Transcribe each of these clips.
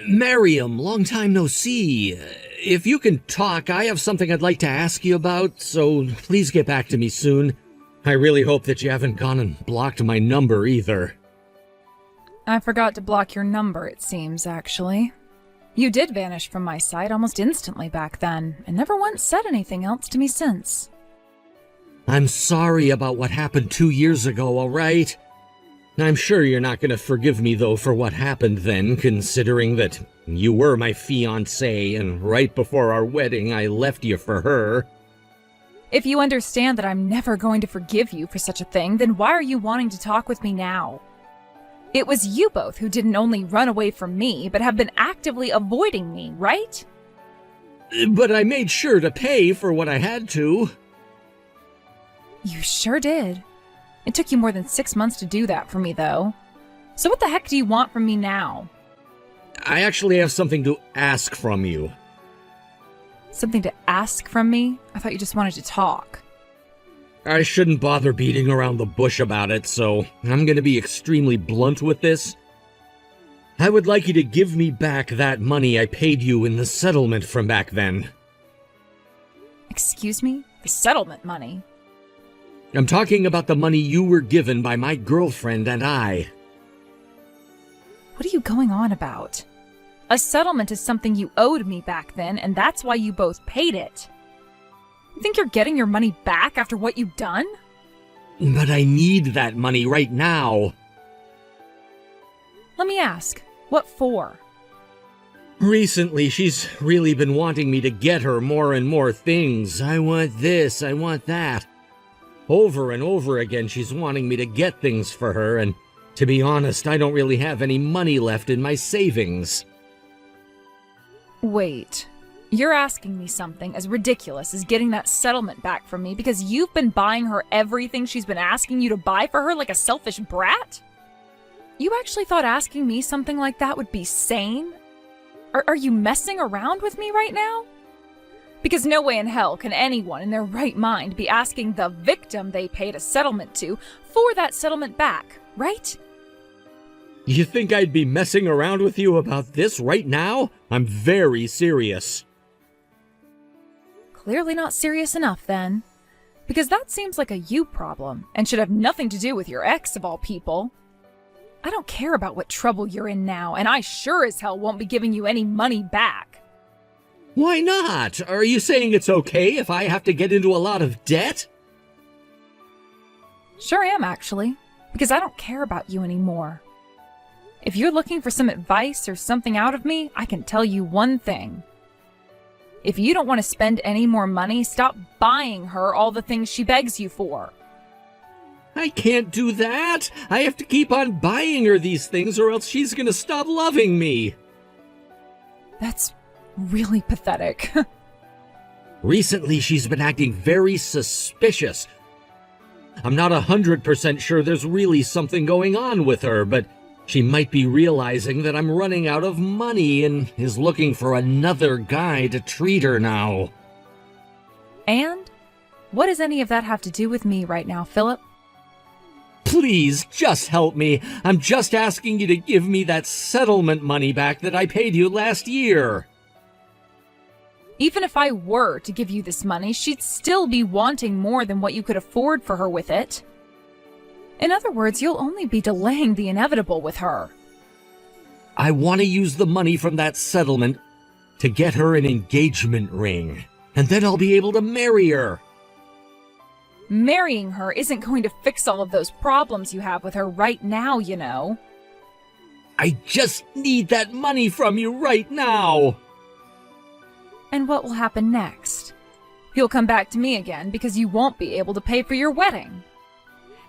Miriam, long time no see. If you can talk, I have something I'd like to ask you about, so please get back to me soon. I really hope that you haven't gone and blocked my number either. I forgot to block your number, it seems, actually. You did vanish from my sight almost instantly back then, and never once said anything else to me since. I'm sorry about what happened 2 years ago, all right? I'm sure you're not going to forgive me, though, for what happened then, considering that you were my fiancé, and right before our wedding, I left you for her. If you understand that I'm never going to forgive you for such a thing, then why are you wanting to talk with me now? It was you both who didn't only run away from me, but have been actively avoiding me, right? But I made sure to pay for what I had to. You sure did. It took you more than 6 months to do that for me, though. So what the heck do you want from me now? I actually have something to ask from you. Something to ask from me? I thought you just wanted to talk. I shouldn't bother beating around the bush about it, so I'm going to be extremely blunt with this. I would like you to give me back that money I paid you in the settlement from back then. Excuse me? The settlement money? I'm talking about the money you were given by my girlfriend and I. What are you going on about? A settlement is something you owed me back then, and that's why you both paid it. You think you're getting your money back after what you've done? But I need that money right now. Let me ask, what for? Recently, she's really been wanting me to get her more and more things. I want this, I want that. Over and over again, she's wanting me to get things for her, and to be honest, I don't really have any money left in my savings. Wait, you're asking me something as ridiculous as getting that settlement back from me because you've been buying her everything she's been asking you to buy for her like a selfish brat? You actually thought asking me something like that would be sane? Are you messing around with me right now? Because no way in hell can anyone in their right mind be asking the victim they paid a settlement to for that settlement back, right? You think I'd be messing around with you about this right now? I'm very serious. Clearly not serious enough, then. Because that seems like a you problem, and should have nothing to do with your ex of all people. I don't care about what trouble you're in now, and I sure as hell won't be giving you any money back. Why not? Are you saying it's okay if I have to get into a lot of debt? Sure am, actually, because I don't care about you anymore. If you're looking for some advice or something out of me, I can tell you one thing. If you don't want to spend any more money, stop buying her all the things she begs you for. I can't do that. I have to keep on buying her these things or else she's gonna stop loving me. That's really pathetic. Recently, she's been acting very suspicious. I'm not 100% sure there's really something going on with her, but she might be realizing that I'm running out of money and is looking for another guy to treat her now. And? What does any of that have to do with me right now, Philip? Please, just help me. I'm just asking you to give me that settlement money back that I paid you last year. Even if I were to give you this money, she'd still be wanting more than what you could afford for her with it. In other words, you'll only be delaying the inevitable with her. I want to use the money from that settlement to get her an engagement ring, and then I'll be able to marry her. Marrying her isn't going to fix all of those problems you have with her right now, you know. I just need that money from you right now. And what will happen next? You'll come back to me again because you won't be able to pay for your wedding.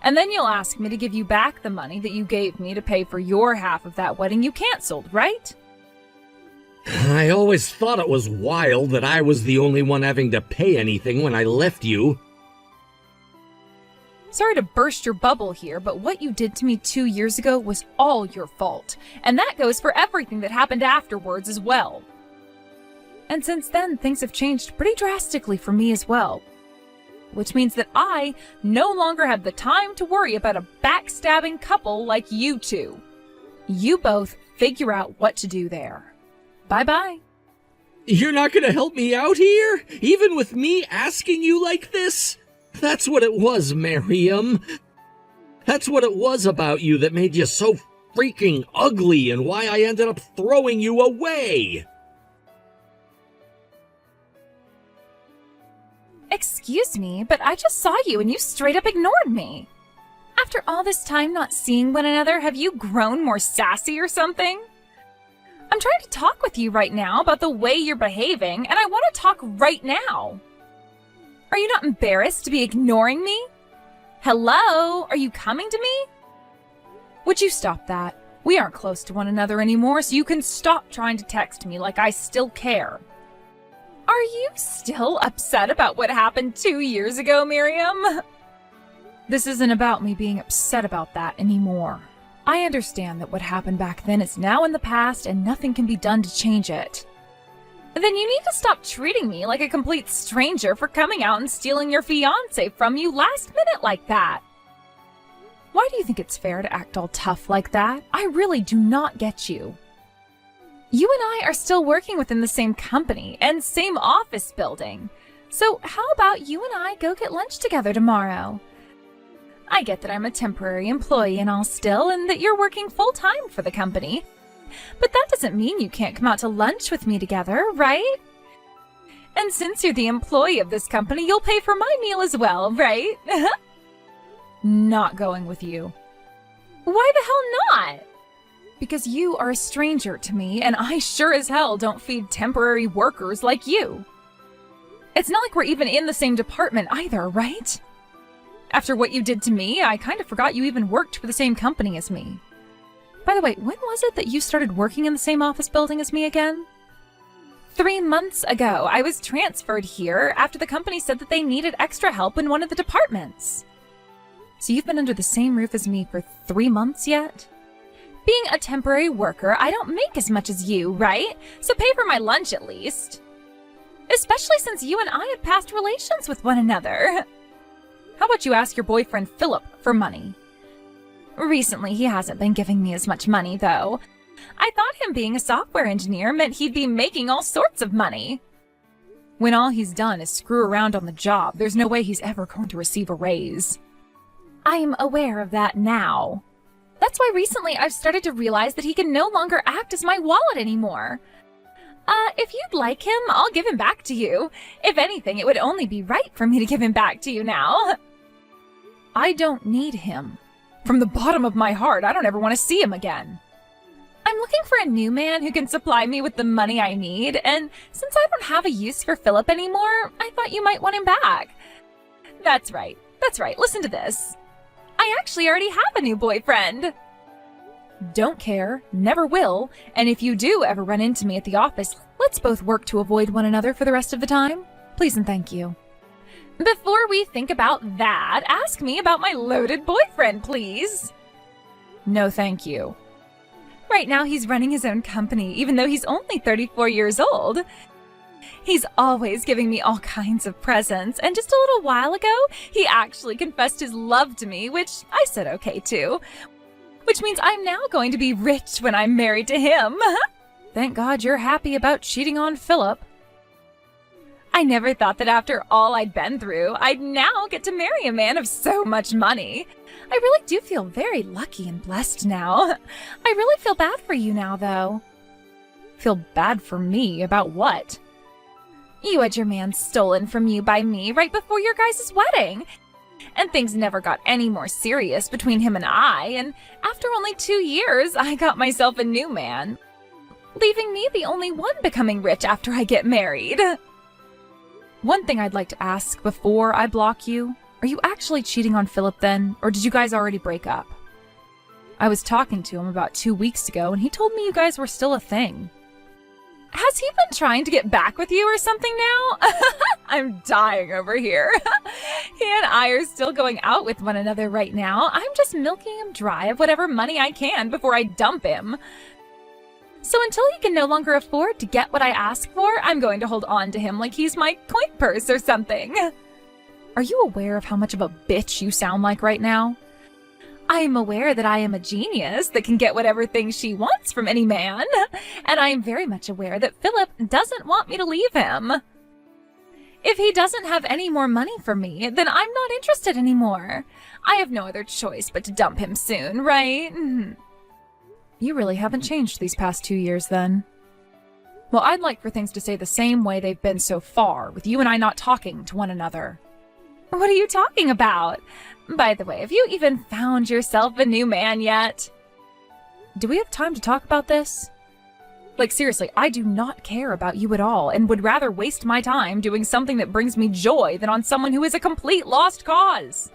And then you'll ask me to give you back the money that you gave me to pay for your half of that wedding you canceled, right? I always thought it was wild that I was the only one having to pay anything when I left you. Sorry to burst your bubble here, but what you did to me 2 years ago was all your fault. And that goes for everything that happened afterwards as well. And since then, things have changed pretty drastically for me as well. Which means that I no longer have the time to worry about a backstabbing couple like you two. You both figure out what to do there. Bye-bye. You're not gonna help me out here? Even with me asking you like this? That's what it was, Miriam. That's what it was about you that made you so freaking ugly and why I ended up throwing you away. Excuse me, but I just saw you and you straight up ignored me. After all this time not seeing one another, have you grown more sassy or something? I'm trying to talk with you right now about the way you're behaving, and I want to talk right now. Are you not embarrassed to be ignoring me? Hello? Are you coming to me? Would you stop that? We aren't close to one another anymore, so you can stop trying to text me like I still care. Are you still upset about what happened 2 years ago, Miriam? This isn't about me being upset about that anymore. I understand that what happened back then is now in the past and nothing can be done to change it. Then you need to stop treating me like a complete stranger for coming out and stealing your fiancé from you last minute like that. Why do you think it's fair to act all tough like that? I really do not get you. You and I are still working within the same company and same office building. So how about you and I go get lunch together tomorrow? I get that I'm a temporary employee and all still, and that you're working full-time for the company. But that doesn't mean you can't come out to lunch with me together, right? And since you're the employee of this company, you'll pay for my meal as well, right? Not going with you. Why the hell not? Because you are a stranger to me, and I sure as hell don't feed temporary workers like you. It's not like we're even in the same department either, right? After what you did to me, I kind of forgot you even worked for the same company as me. By the way, when was it that you started working in the same office building as me again? 3 months ago. I was transferred here after the company said that they needed extra help in one of the departments. So you've been under the same roof as me for 3 months yet? Being a temporary worker, I don't make as much as you, right? So pay for my lunch at least. Especially since you and I had past relations with one another. How about you ask your boyfriend Philip for money? Recently, he hasn't been giving me as much money, though. I thought him being a software engineer meant he'd be making all sorts of money. When all he's done is screw around on the job, there's no way he's ever going to receive a raise. I'm aware of that now. That's why recently I've started to realize that he can no longer act as my wallet anymore. If you'd like him, I'll give him back to you. If anything, it would only be right for me to give him back to you now. I don't need him. From the bottom of my heart, I don't ever want to see him again. I'm looking for a new man who can supply me with the money I need, and since I don't have a use for Philip anymore, I thought you might want him back. That's right. Listen to this. I actually already have a new boyfriend. Don't care, never will, and if you do ever run into me at the office, let's both work to avoid one another for the rest of the time. Please and thank you. Before we think about that, ask me about my loaded boyfriend, please. No, thank you. Right now, he's running his own company, even though he's only 34 years old. He's always giving me all kinds of presents, and just a little while ago, he actually confessed his love to me, which I said okay to. Which means I'm now going to be rich when I'm married to him. Thank God you're happy about cheating on Philip. I never thought that after all I'd been through, I'd now get to marry a man of so much money. I really do feel very lucky and blessed now. I really feel bad for you now, though. Feel bad for me about what? You had your man stolen from you by me right before your guys' wedding. And things never got any more serious between him and I, and after only 2 years, I got myself a new man, leaving me the only one becoming rich after I get married. One thing I'd like to ask before I block you, are you actually cheating on Philip then, or did you guys already break up? I was talking to him about 2 weeks ago, and he told me you guys were still a thing. Has he been trying to get back with you or something now? I'm dying over here. He and I are still going out with one another right now. I'm just milking him dry of whatever money I can before I dump him. So until he can no longer afford to get what I ask for, I'm going to hold on to him like he's my coin purse or something. Are you aware of how much of a bitch you sound like right now? I am aware that I am a genius that can get whatever thing she wants from any man, and and I am very much aware that Philip doesn't want me to leave him. If he doesn't have any more money for me, then I'm not interested anymore. I have no other choice but to dump him soon, right? You really haven't changed these past 2 years, then. Well, I'd like for things to stay the same way they've been so far, with you and I not talking to one another. What are you talking about? By the way, have you even found yourself a new man yet? Do we have time to talk about this? Like, seriously, I do not care about you at all and would rather waste my time doing something that brings me joy than on someone who is a complete lost cause.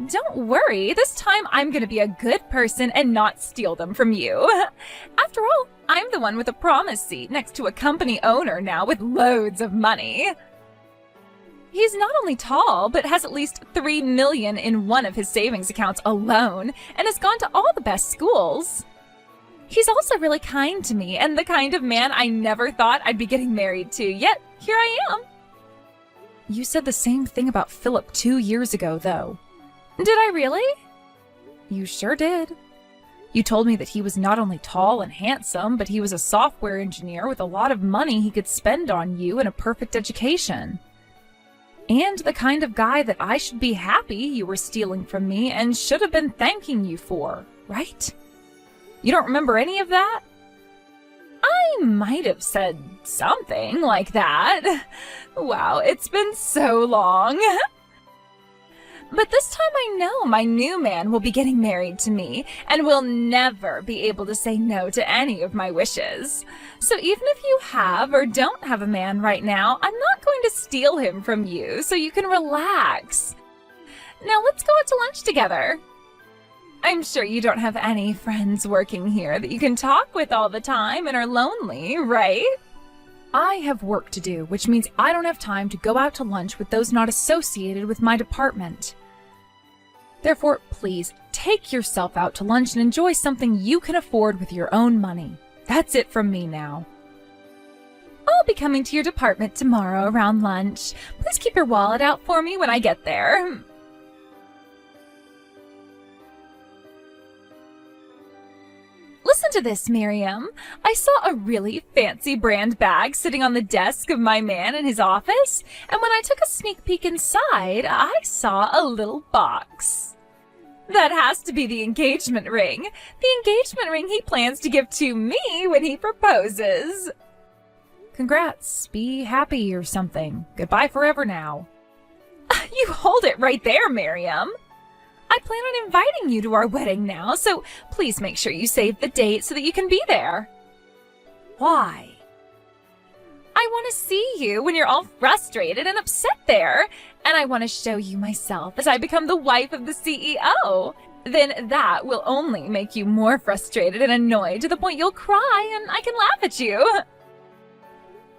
Don't worry, this time I'm gonna be a good person and not steal them from you. After all, I'm the one with a promise seat next to a company owner now with loads of money. He's not only tall, but has at least $3 million in one of his savings accounts alone, and has gone to all the best schools. He's also really kind to me, and the kind of man I never thought I'd be getting married to, yet here I am. You said the same thing about Philip 2 years ago, though. Did I really? You sure did. You told me that he was not only tall and handsome, but he was a software engineer with a lot of money he could spend on you and a perfect education. And the kind of guy that I should be happy you were stealing from me and should have been thanking you for, right? You don't remember any of that? I might have said something like that. Wow, it's been so long. But this time I know my new man will be getting married to me and will never be able to say no to any of my wishes. So even if you have or don't have a man right now, I'm not going to steal him from you so you can relax. Now let's go out to lunch together. I'm sure you don't have any friends working here that you can talk with all the time and are lonely, right? I have work to do, which means I don't have time to go out to lunch with those not associated with my department. Therefore, please take yourself out to lunch and enjoy something you can afford with your own money. That's it from me now. I'll be coming to your department tomorrow around lunch. Please keep your wallet out for me when I get there. Listen to this, Miriam. I saw a really fancy brand bag sitting on the desk of my man in his office, and when I took a sneak peek inside, I saw a little box. That has to be the engagement ring. The engagement ring he plans to give to me when he proposes. Congrats. Be happy or something. Goodbye forever now. You hold it right there, Miriam. I plan on inviting you to our wedding now, so please make sure you save the date so that you can be there. Why? I want to see you when you're all frustrated and upset there, and I want to show you myself as I become the wife of the CEO. Then that will only make you more frustrated and annoyed to the point you'll cry and I can laugh at you.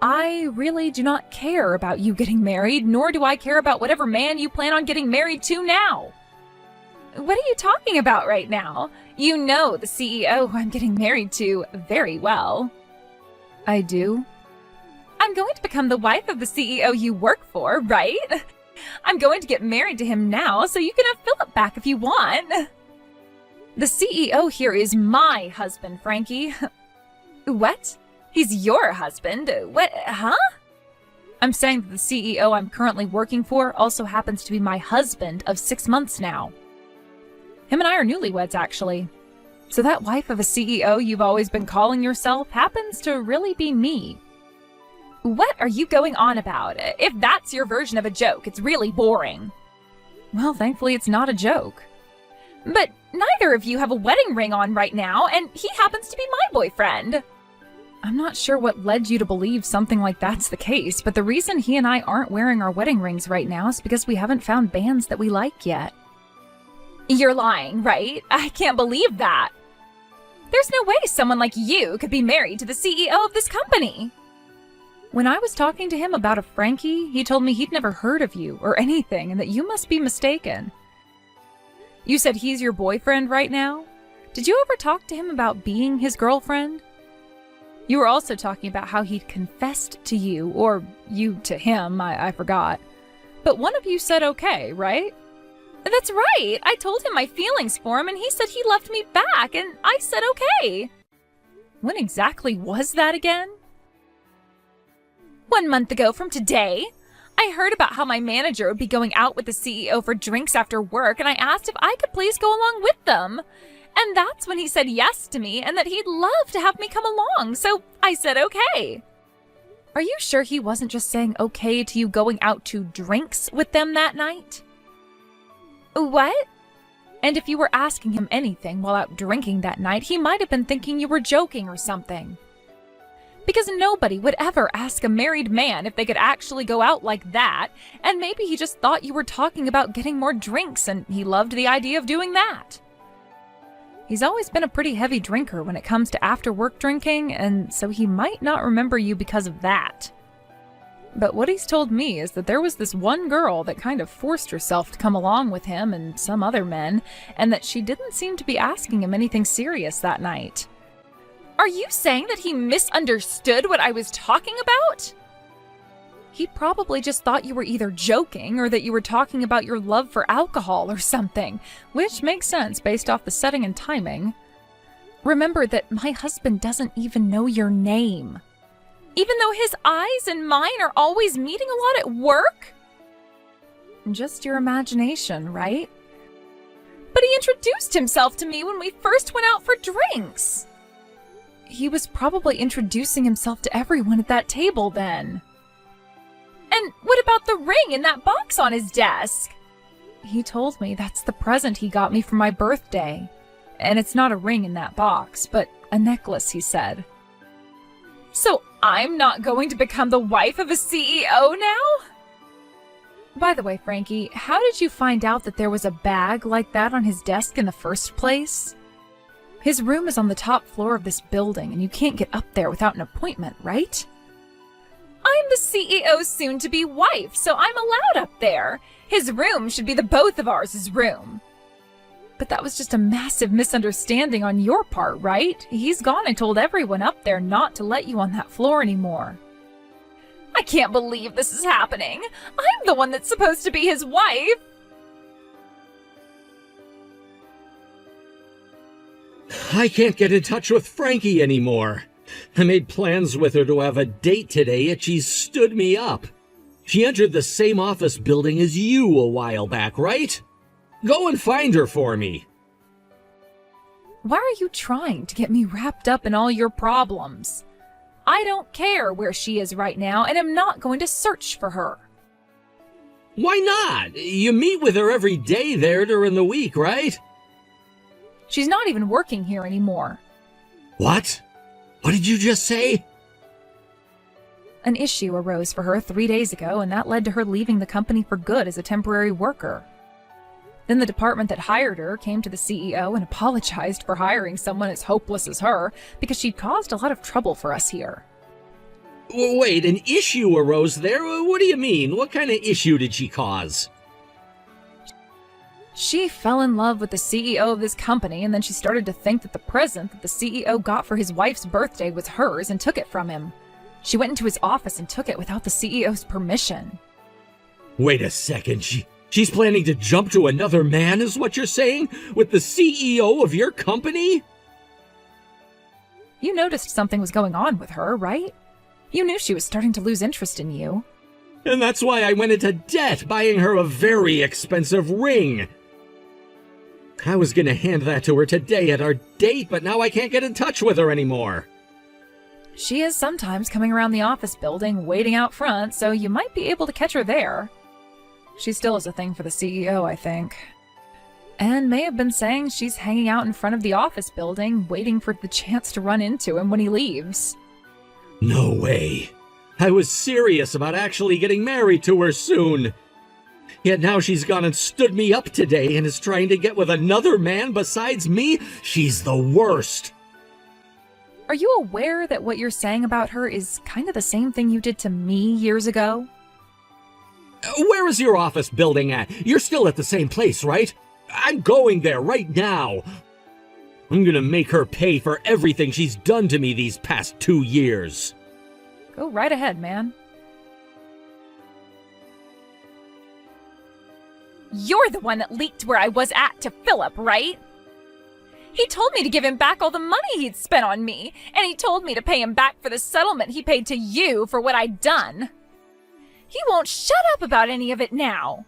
I really do not care about you getting married, nor do I care about whatever man you plan on getting married to now. What are you talking about right now? You know the CEO who I'm getting married to very well. I do. I'm going to become the wife of the CEO you work for, right? I'm going to get married to him now, so you can have Philip back if you want. The CEO here is my husband, Frankie. What? He's your husband? What? Huh? I'm saying that the CEO I'm currently working for also happens to be my husband of 6 months now. Him and I are newlyweds, actually. So that wife of a CEO you've always been calling yourself happens to really be me. What are you going on about? If that's your version of a joke, it's really boring. Well, thankfully it's not a joke. But neither of you have a wedding ring on right now, and he happens to be my boyfriend. I'm not sure what led you to believe something like that's the case, but the reason he and I aren't wearing our wedding rings right now is because we haven't found bands that we like yet. You're lying, right? I can't believe that. There's no way someone like you could be married to the CEO of this company. When I was talking to him about a Frankie, he told me he'd never heard of you or anything and that you must be mistaken. You said he's your boyfriend right now? Did you ever talk to him about being his girlfriend? You were also talking about how he'd confessed to you, or you to him, I forgot. But one of you said okay, right? That's right! I told him my feelings for him and he said he loved me back and I said okay. When exactly was that again? 1 month ago from today. I heard about how my manager would be going out with the CEO for drinks after work, and I asked if I could please go along with them. And that's when he said yes to me and that he'd love to have me come along, so I said okay. Are you sure he wasn't just saying okay to you going out to drinks with them that night? What? And if you were asking him anything while out drinking that night, he might have been thinking you were joking or something. Because nobody would ever ask a married man if they could actually go out like that, and maybe he just thought you were talking about getting more drinks and he loved the idea of doing that. He's always been a pretty heavy drinker when it comes to after-work drinking, and so he might not remember you because of that. But what he's told me is that there was this one girl that kind of forced herself to come along with him and some other men, and that she didn't seem to be asking him anything serious that night. Are you saying that he misunderstood what I was talking about? He probably just thought you were either joking or that you were talking about your love for alcohol or something, which makes sense based off the setting and timing. Remember that my husband doesn't even know your name. Even though his eyes and mine are always meeting a lot at work? Just your imagination, right? But he introduced himself to me when we first went out for drinks. He was probably introducing himself to everyone at that table then. And what about the ring in that box on his desk? He told me that's the present he got me for my birthday. And it's not a ring in that box, but a necklace, he said. So I'm not going to become the wife of a CEO now? By the way, Frankie, how did you find out that there was a bag like that on his desk in the first place? His room is on the top floor of this building, and you can't get up there without an appointment, right? I'm the CEO's soon-to-be wife, so I'm allowed up there. His room should be the both of ours' room. But that was just a massive misunderstanding on your part, right? He's gone and told everyone up there not to let you on that floor anymore. I can't believe this is happening. I'm the one that's supposed to be his wife. I can't get in touch with Frankie anymore. I made plans with her to have a date today, and she's stood me up. She entered the same office building as you a while back, right? Go and find her for me. Why are you trying to get me wrapped up in all your problems? I don't care where she is right now, and I'm not going to search for her. Why not? You meet with her every day there during the week, right? She's not even working here anymore. What? What did you just say? An issue arose for her 3 days ago, and that led to her leaving the company for good as a temporary worker. Then the department that hired her came to the CEO and apologized for hiring someone as hopeless as her because she'd caused a lot of trouble for us here. Wait, an issue arose there? What do you mean? What kind of issue did she cause? She fell in love with the CEO of this company, and then she started to think that the present that the CEO got for his wife's birthday was hers and took it from him. She went into his office and took it without the CEO's permission. Wait a second, she's planning to jump to another man, is what you're saying? With the CEO of your company? You noticed something was going on with her, right? You knew she was starting to lose interest in you. And that's why I went into debt buying her a very expensive ring. I was gonna hand that to her today at our date, but now I can't get in touch with her anymore. She is sometimes coming around the office building, waiting out front, so you might be able to catch her there. She still has a thing for the CEO, I think. And may have been saying she's hanging out in front of the office building, waiting for the chance to run into him when he leaves. No way. I was serious about actually getting married to her soon. Yet now she's gone and stood me up today and is trying to get with another man besides me? She's the worst. Are you aware that what you're saying about her is kind of the same thing you did to me years ago? Where is your office building at? You're still at the same place, right? I'm going there right now. I'm gonna make her pay for everything she's done to me these past 2 years. Go right ahead, man. You're the one that leaked where I was at to Philip, right? He told me to give him back all the money he'd spent on me, and he told me to pay him back for the settlement he paid to you for what I'd done. He won't shut up about any of it now.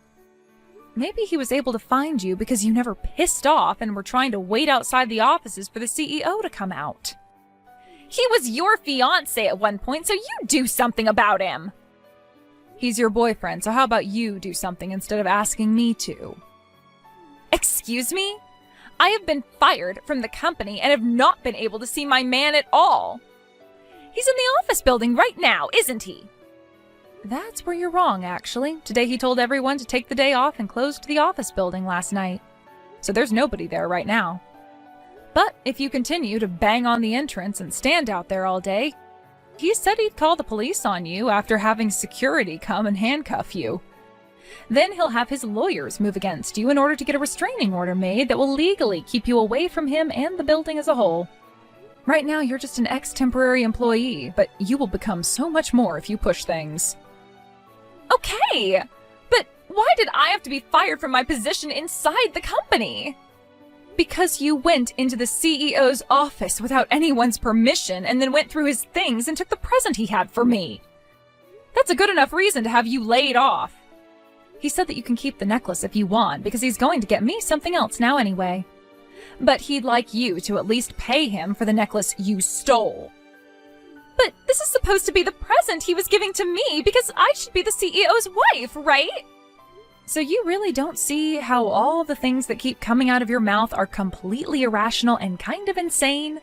Maybe he was able to find you because you never pissed off and were trying to wait outside the offices for the CEO to come out. He was your fiancé at one point, so you do something about him. He's your boyfriend, so how about you do something instead of asking me to? Excuse me? I have been fired from the company and have not been able to see my man at all. He's in the office building right now, isn't he? That's where you're wrong, actually. Today he told everyone to take the day off and closed the office building last night. So there's nobody there right now. But if you continue to bang on the entrance and stand out there all day, he said he'd call the police on you after having security come and handcuff you. Then he'll have his lawyers move against you in order to get a restraining order made that will legally keep you away from him and the building as a whole. Right now, you're just an ex-temporary employee, but you will become so much more if you push things. Okay, but why did I have to be fired from my position inside the company? Because you went into the CEO's office without anyone's permission and then went through his things and took the present he had for me. That's a good enough reason to have you laid off. He said that you can keep the necklace if you want, because he's going to get me something else now anyway. But he'd like you to at least pay him for the necklace you stole. But this is supposed to be the present he was giving to me because I should be the CEO's wife, right? So you really don't see how all the things that keep coming out of your mouth are completely irrational and kind of insane?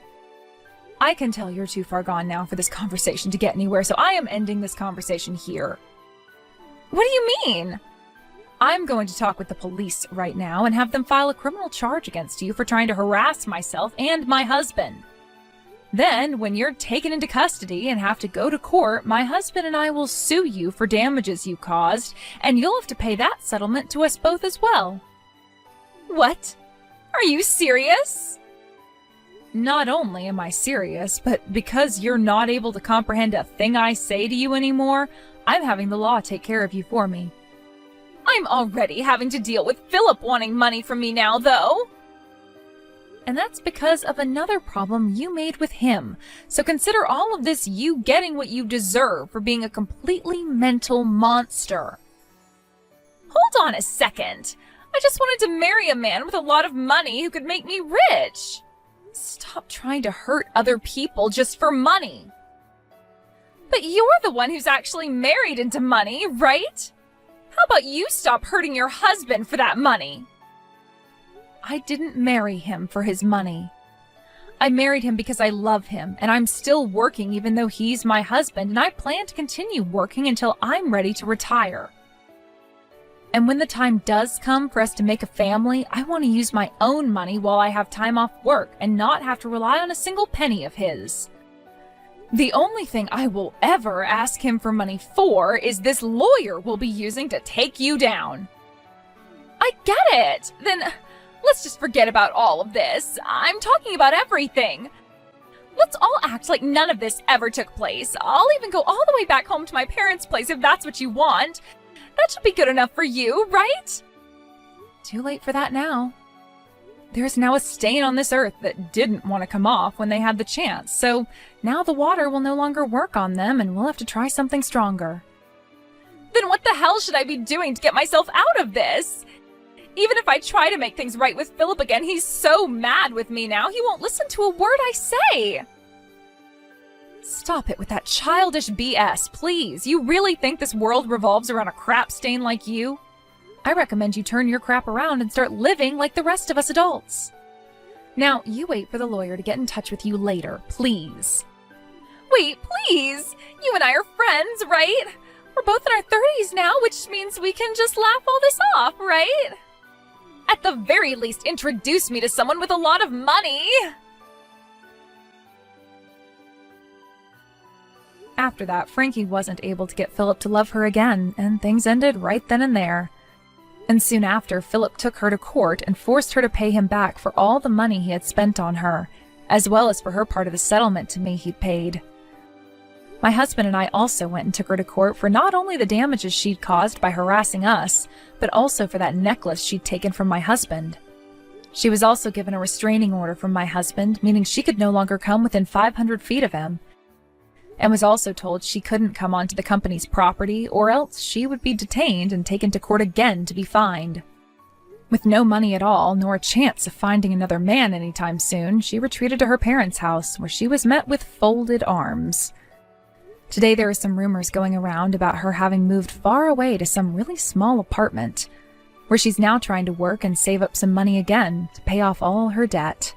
I can tell you're too far gone now for this conversation to get anywhere, so I am ending this conversation here. What do you mean? I'm going to talk with the police right now and have them file a criminal charge against you for trying to harass myself and my husband. Then, when you're taken into custody and have to go to court, my husband and I will sue you for damages you caused, and you'll have to pay that settlement to us both as well. What? Are you serious? Not only am I serious, but because you're not able to comprehend a thing I say to you anymore, I'm having the law take care of you for me. I'm already having to deal with Philip wanting money from me now, though. And that's because of another problem you made with him. So consider all of this you getting what you deserve for being a completely mental monster. Hold on a second. I just wanted to marry a man with a lot of money who could make me rich. Stop trying to hurt other people just for money. But you're the one who's actually married into money, right? How about you stop hurting your husband for that money? I didn't marry him for his money. I married him because I love him, and I'm still working even though he's my husband, and I plan to continue working until I'm ready to retire. And when the time does come for us to make a family, I want to use my own money while I have time off work and not have to rely on a single penny of his. The only thing I will ever ask him for money for is this lawyer we'll be using to take you down. I get it. Then let's just forget about all of this. I'm talking about everything. Let's all act like none of this ever took place. I'll even go all the way back home to my parents' place if that's what you want. That should be good enough for you, right? Too late for that now. There's now a stain on this earth that didn't want to come off when they had the chance, so now the water will no longer work on them and we'll have to try something stronger. Then what the hell should I be doing to get myself out of this? Even if I try to make things right with Philip again, he's so mad with me now, he won't listen to a word I say. Stop it with that childish BS, please. You really think this world revolves around a crap stain like you? I recommend you turn your crap around and start living like the rest of us adults. Now, you wait for the lawyer to get in touch with you later, please. Wait, please! You and I are friends, right? We're both in our 30s now, which means we can just laugh all this off, right? At the very least, introduce me to someone with a lot of money! After that, Frankie wasn't able to get Philip to love her again, and things ended right then and there. And soon after, Philip took her to court and forced her to pay him back for all the money he had spent on her, as well as for her part of the settlement to me he'd paid. My husband and I also went and took her to court for not only the damages she'd caused by harassing us, but also for that necklace she'd taken from my husband. She was also given a restraining order from my husband, meaning she could no longer come within 500 feet of him, and was also told she couldn't come onto the company's property or else she would be detained and taken to court again to be fined. With no money at all, nor a chance of finding another man anytime soon, she retreated to her parents' house, where she was met with folded arms. Today there are some rumors going around about her having moved far away to some really small apartment, where she's now trying to work and save up some money again to pay off all her debt.